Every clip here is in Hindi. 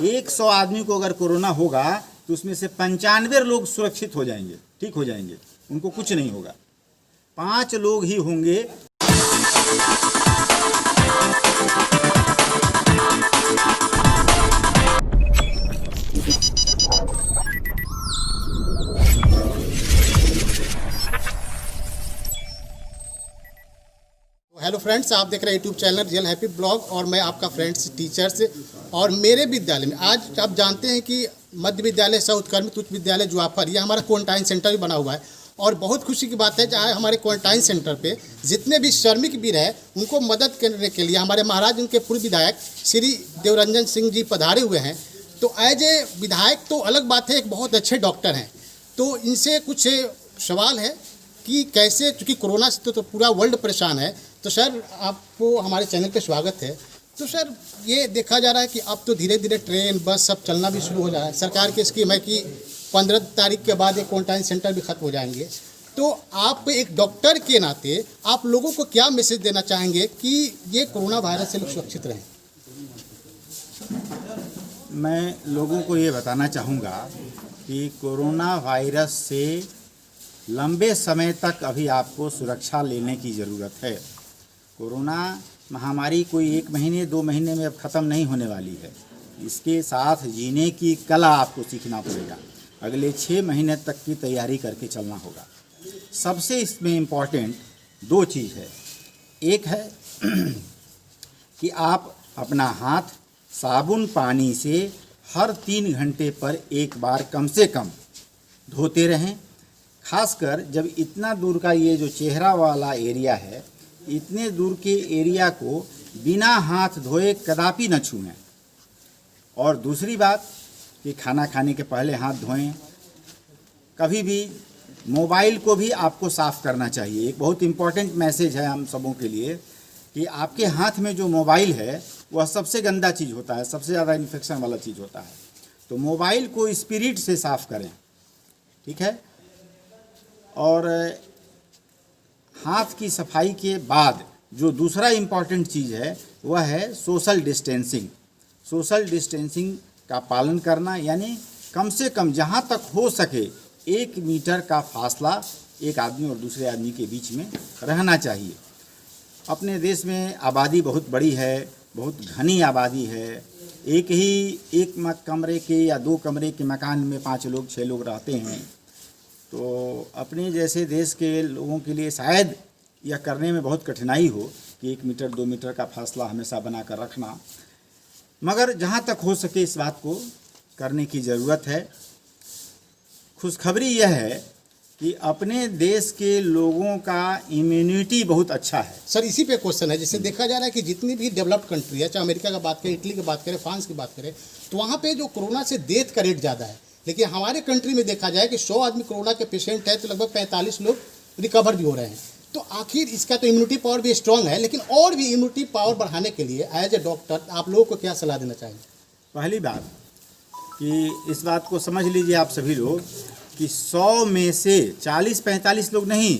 100 आदमी को अगर कोरोना होगा तो उसमें से 95 लोग सुरक्षित हो जाएंगे, ठीक हो जाएंगे, उनको कुछ नहीं होगा। 5 लोग ही होंगे। हेलो फ्रेंड्स, आप देख रहे हैं YouTube channel real happy blog और मैं आपका फ्रेंड्स टीचर्स। और मेरे विद्यालय में आज आप जानते हैं कि मध्य विद्यालय सह उत्क्रमित उच्च विद्यालय जुआफर, यह हमारा क्वारंटाइन सेंटर भी बना हुआ है। और बहुत खुशी की बात है जहाँ हमारे क्वारंटाइन सेंटर पे जितने भी श्रमिक वीर हैं उनको मदद करने के लिए हमारे महाराज उनके पूर्व विधायक श्री देवरंजन सिंह जी पधारे हुए हैं। तो एज ए विधायक तो अलग बात है, एक बहुत अच्छे डॉक्टर हैं। तो इनसे कुछ सवाल है कि कैसे, चूँकि कोरोना से तो पूरा वर्ल्ड परेशान है। तो सर, आपको हमारे चैनल पे स्वागत है। तो सर, ये देखा जा रहा है कि अब तो धीरे धीरे ट्रेन बस सब चलना भी शुरू हो जा रहा है। सरकार की स्कीम है कि 15 तारीख के बाद ये क्वारंटाइन सेंटर भी खत्म हो जाएंगे। तो आप एक डॉक्टर के नाते आप लोगों को क्या मैसेज देना चाहेंगे कि ये कोरोना वायरस से लोग सुरक्षित रहें? मैं लोगों को ये बताना चाहूँगा कि कोरोना वायरस से लंबे समय तक अभी आपको सुरक्षा लेने की ज़रूरत है। कोरोना महामारी कोई 1 महीने 2 महीने में अब ख़त्म नहीं होने वाली है। इसके साथ जीने की कला आपको सीखना पड़ेगा। अगले 6 महीने तक की तैयारी करके चलना होगा। सबसे इसमें इम्पॉर्टेंट 2 चीज़ है। एक है कि आप अपना हाथ साबुन पानी से हर 3 घंटे पर एक बार कम से कम धोते रहें। खासकर जब इतना दूर का ये जो चेहरा वाला एरिया है, इतने दूर के एरिया को बिना हाथ धोए कदापि न छूएं। और दूसरी बात कि खाना खाने के पहले हाथ धोएं। कभी भी मोबाइल को भी आपको साफ़ करना चाहिए। एक बहुत इम्पॉर्टेंट मैसेज है हम सबों के लिए कि आपके हाथ में जो मोबाइल है वह सबसे गंदा चीज़ होता है, सबसे ज़्यादा इन्फेक्शन वाला चीज़ होता है। तो मोबाइल को स्पिरिट से साफ़ करें, ठीक है। और हाथ की सफाई के बाद जो दूसरा इम्पॉर्टेंट चीज़ है वह है सोशल डिस्टेंसिंग। सोशल डिस्टेंसिंग का पालन करना, यानी कम से कम जहाँ तक हो सके 1 मीटर का फासला एक आदमी और दूसरे आदमी के बीच में रहना चाहिए। अपने देश में आबादी बहुत बड़ी है, बहुत घनी आबादी है। एक कमरे के या 2 कमरे के मकान में 5 लोग 6 लोग रहते हैं। तो अपने जैसे देश के लोगों के लिए शायद यह करने में बहुत कठिनाई हो कि 1 मीटर 2 मीटर का फासला हमेशा बना कर रखना, मगर जहाँ तक हो सके इस बात को करने की ज़रूरत है। खुशखबरी यह है कि अपने देश के लोगों का इम्यूनिटी बहुत अच्छा है। सर, इसी पे क्वेश्चन है। जैसे देखा जा रहा है कि जितनी भी डेवलप्ड कंट्री है, चाहे अमेरिका का बात करें, इटली की बात करें, फ्रांस की बात करें, तो वहाँ पे जो कोरोना से डेथ का रेट ज़्यादा है। लेकिन हमारे कंट्री में देखा जाए कि 100 आदमी कोरोना के पेशेंट है तो लगभग 45 लोग रिकवर भी हो रहे हैं। तो आखिर इसका तो इम्यूनिटी पावर भी स्ट्रांग है, लेकिन और भी इम्यूनिटी पावर बढ़ाने के लिए एज ए डॉक्टर आप लोगों को क्या सलाह देना चाहेंगे? पहली बात कि इस बात को समझ लीजिए आप सभी लोग कि 100 में से 40-45 लोग नहीं,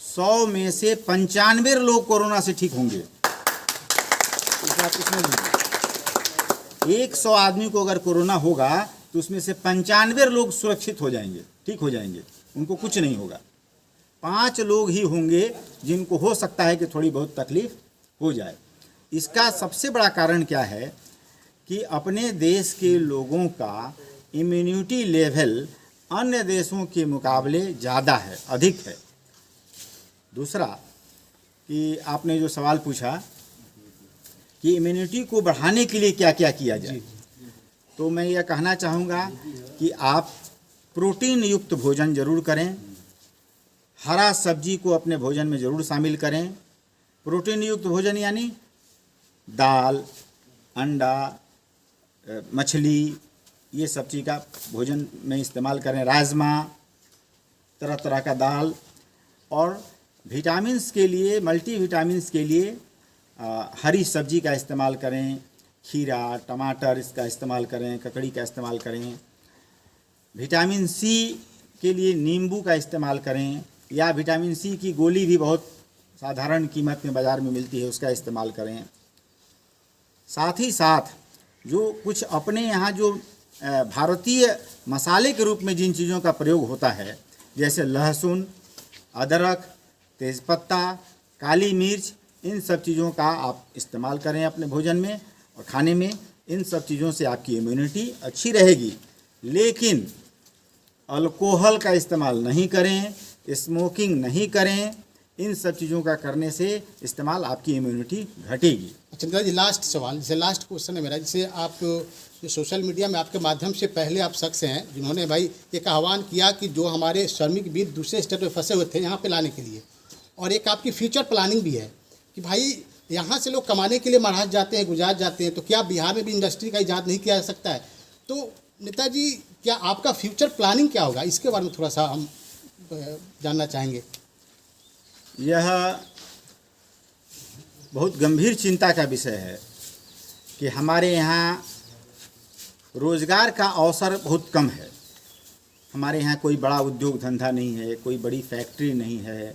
100 में से 95 लोग कोरोना से ठीक होंगे। इस बात को समझ लीजिए। 100 आदमी को अगर कोरोना होगा तो उसमें से 95 लोग सुरक्षित हो जाएंगे, ठीक हो जाएंगे, उनको कुछ नहीं होगा। 5 लोग ही होंगे जिनको हो सकता है कि थोड़ी बहुत तकलीफ हो जाए। इसका सबसे बड़ा कारण क्या है कि अपने देश के लोगों का इम्यूनिटी लेवल अन्य देशों के मुकाबले ज़्यादा है, अधिक है। दूसरा कि आपने जो सवाल पूछा कि इम्यूनिटी को बढ़ाने के लिए क्या क्या किया जाए, तो मैं यह कहना चाहूँगा कि आप प्रोटीन युक्त भोजन ज़रूर करें। हरा सब्जी को अपने भोजन में ज़रूर शामिल करें। प्रोटीन युक्त भोजन यानी दाल, अंडा, मछली, ये सब चीज़ का भोजन में इस्तेमाल करें। राजमा, तरह तरह का दाल। और विटामिन्स के लिए, मल्टी विटामिन्स के लिए हरी सब्जी का इस्तेमाल करें। खीरा, टमाटर इसका इस्तेमाल करें, ककड़ी का इस्तेमाल करें। विटामिन सी के लिए नींबू का इस्तेमाल करें, या विटामिन सी की गोली भी बहुत साधारण कीमत में बाज़ार में मिलती है, उसका इस्तेमाल करें। साथ ही साथ जो कुछ अपने यहाँ जो भारतीय मसाले के रूप में जिन चीज़ों का प्रयोग होता है, जैसे लहसुन, अदरक, तेज़पत्ता, काली मिर्च, इन सब चीज़ों का आप इस्तेमाल करें अपने भोजन में और खाने में। इन सब चीज़ों से आपकी इम्यूनिटी अच्छी रहेगी। लेकिन अल्कोहल का इस्तेमाल नहीं करें, स्मोकिंग नहीं करें। इन सब चीज़ों का करने से इस्तेमाल आपकी इम्यूनिटी घटेगी। अच्छा नेता जी, लास्ट सवाल, जैसे लास्ट क्वेश्चन है मेरा, जैसे आप जो सोशल मीडिया में आपके माध्यम से पहले आप शख्स हैं जिन्होंने भाई एक आह्वान किया कि जो हमारे श्रमिक वीर दूसरे स्टेट में फंसे हुए थे यहाँ पे लाने के लिए, और एक आपकी फ्यूचर प्लानिंग भी है कि भाई यहाँ से लोग कमाने के लिए महाराष्ट्र जाते हैं, गुजरात जाते हैं, तो क्या बिहार में भी इंडस्ट्री का इजाद नहीं किया जा सकता है? तो नेताजी, क्या आपका फ्यूचर प्लानिंग क्या होगा, इसके बारे में थोड़ा सा हम जानना चाहेंगे। यह बहुत गंभीर चिंता का विषय है कि हमारे यहाँ रोज़गार का अवसर बहुत कम है। हमारे यहाँ कोई बड़ा उद्योग धंधा नहीं है, कोई बड़ी फैक्ट्री नहीं है,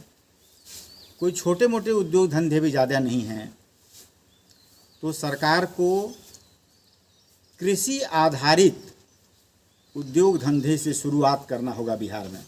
कोई छोटे मोटे उद्योग धंधे भी ज़्यादा नहीं हैं। तो सरकार को कृषि आधारित उद्योग धंधे से शुरुआत करना होगा बिहार में।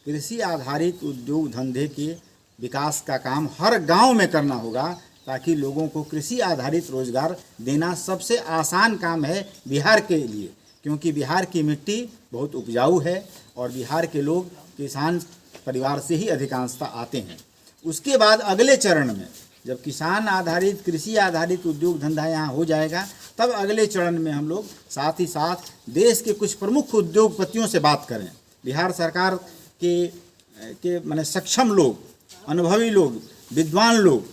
कृषि आधारित उद्योग धंधे के विकास का काम हर गांव में करना होगा, ताकि लोगों को कृषि आधारित रोज़गार देना सबसे आसान काम है बिहार के लिए, क्योंकि बिहार की मिट्टी बहुत उपजाऊ है और बिहार के लोग किसान परिवार से ही अधिकांशतः आते हैं। उसके बाद अगले चरण में जब किसान आधारित कृषि आधारित उद्योग धंधा यहाँ हो जाएगा, तब अगले चरण में हम लोग साथ ही साथ देश के कुछ प्रमुख उद्योगपतियों से बात करें। बिहार सरकार के माने सक्षम लोग, अनुभवी लोग, विद्वान लोग,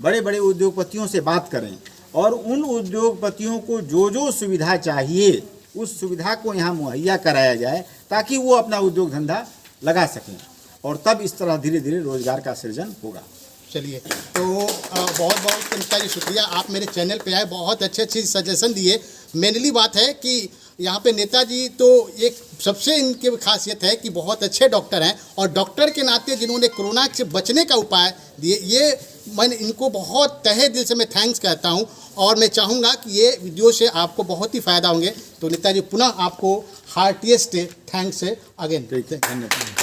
बड़े बड़े उद्योगपतियों से बात करें और उन उद्योगपतियों को जो जो सुविधा चाहिए उस सुविधा को यहाँ मुहैया कराया जाए, ताकि वो अपना उद्योग धंधा लगा सकें, और तब इस तरह धीरे धीरे रोज़गार का सृजन होगा। चलिए, तो बहुत बहुत नेता जी शुक्रिया, आप मेरे चैनल पे आए, बहुत अच्छे अच्छे सजेशन दिए। मेनली बात है कि यहाँ पे नेताजी तो एक सबसे इनकी खासियत है कि बहुत अच्छे डॉक्टर हैं, और डॉक्टर के नाते जिन्होंने कोरोना से बचने का उपाय दिए, ये मैं इनको बहुत तहे दिल से मैं थैंक्स कहता हूँ। और मैं चाहूँगा कि ये वीडियो से आपको बहुत ही फ़ायदा होंगे। तो नेताजी पुनः आपको हार्टिएस्ट थैंक्स अगेन। धन्यवाद।